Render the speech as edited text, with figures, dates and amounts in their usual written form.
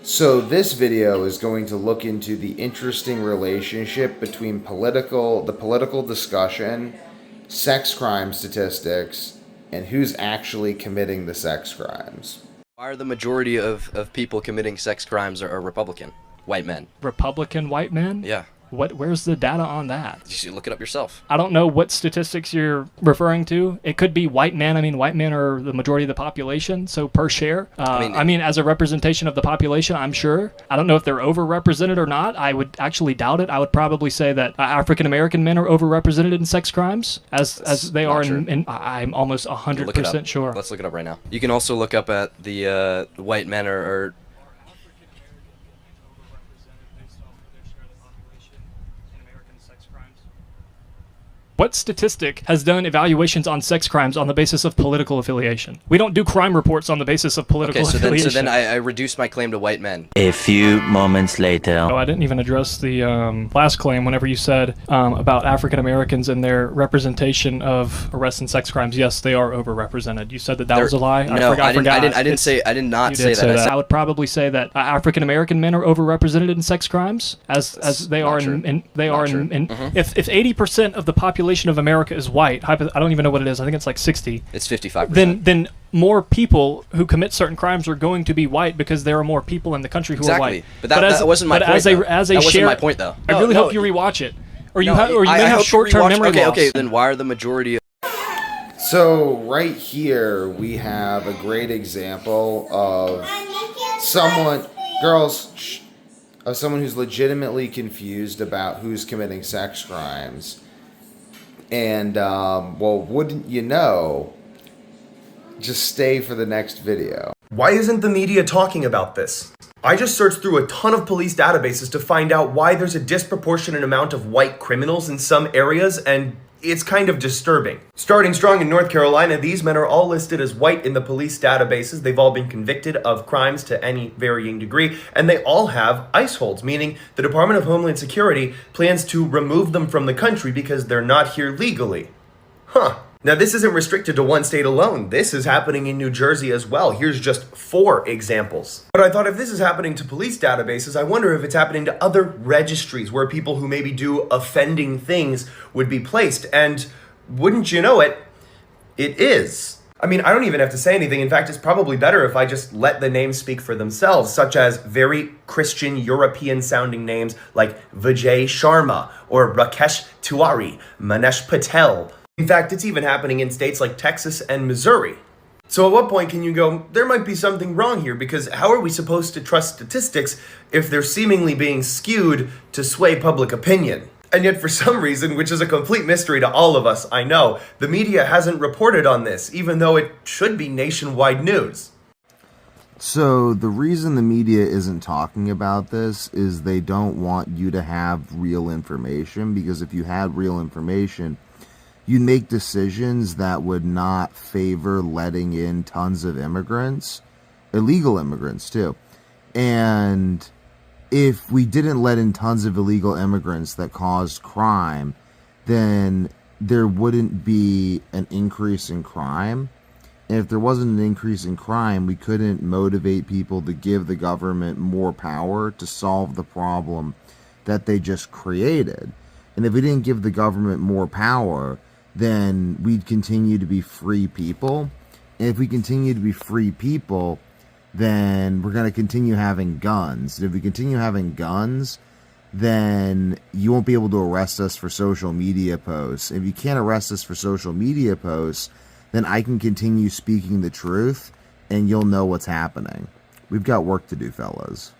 So this video is going to look into the interesting relationship between the political discussion, sex crime statistics, and who's actually committing the sex crimes. Why are the majority of people committing sex crimes are Republican? White men. Republican white men? Yeah. Where's the data on that? You should look it up yourself. I don't know what statistics you're referring to. It could be white men. I mean, white men are the majority of the population, so per share. I mean, as a representation of the population, I'm sure. I don't know if they're overrepresented or not. I would actually doubt it. I would probably say that African-American men are overrepresented in sex crimes, as they are in I'm almost 100% sure. Let's look it up right now. You can also look up at the white men are What statistic has done evaluations on sex crimes on the basis of political affiliation? We don't do crime reports on the basis of political affiliation. So then I reduce my claim to white men. A few moments later. Oh, I didn't even address the last claim whenever you said about African Americans and their representation of arrests and sex crimes. Yes, they are overrepresented. You said that was a lie? No, I did not say that. I would probably say that African American men are overrepresented in sex crimes, as they are in if 80% of the population of America is white, I don't even know what it is. I think it's like 60. It's 55%. Then more people who commit certain crimes are going to be white because there are more people in the country who are white. But that wasn't my point. That wasn't my point, though. I really hope you rewatch it, or you may have short-term memory loss. Okay. Then why are the majority? So right here we have a great example of someone who's legitimately confused about who's committing sex crimes. And, well, wouldn't you know, just stay for the next video. Why isn't the media talking about this? I just searched through a ton of police databases to find out why there's a disproportionate amount of white criminals in some areas, and it's kind of disturbing. Starting strong in North Carolina, these men are all listed as white in the police databases. They've all been convicted of crimes to any varying degree, and they all have ICE holds, meaning the Department of Homeland Security plans to remove them from the country because they're not here legally. Huh. Now, this isn't restricted to one state alone. This is happening in New Jersey as well. Here's just 4 examples. But I thought if this is happening to police databases, I wonder if it's happening to other registries where people who maybe do offending things would be placed. And wouldn't you know it, it is. I mean, I don't even have to say anything. In fact, it's probably better if I just let the names speak for themselves, such as very Christian European-sounding names like Vijay Sharma or Rakesh Tiwari, Manesh Patel. In fact, it's even happening in states like Texas and Missouri. So at what point can you go, there might be something wrong here, because how are we supposed to trust statistics if they're seemingly being skewed to sway public opinion? And yet for some reason, which is a complete mystery to all of us, I know, the media hasn't reported on this, even though it should be nationwide news. So the reason the media isn't talking about this is they don't want you to have real information, because if you had real information, you'd make decisions that would not favor letting in tons of immigrants, illegal immigrants too. And if we didn't let in tons of illegal immigrants that caused crime, then there wouldn't be an increase in crime. And if there wasn't an increase in crime, we couldn't motivate people to give the government more power to solve the problem that they just created. And if we didn't give the government more power, then we'd continue to be free people. And if we continue to be free people, then we're going to continue having guns. And if we continue having guns, then you won't be able to arrest us for social media posts. If you can't arrest us for social media posts, then I can continue speaking the truth, and you'll know what's happening. We've got work to do, fellas.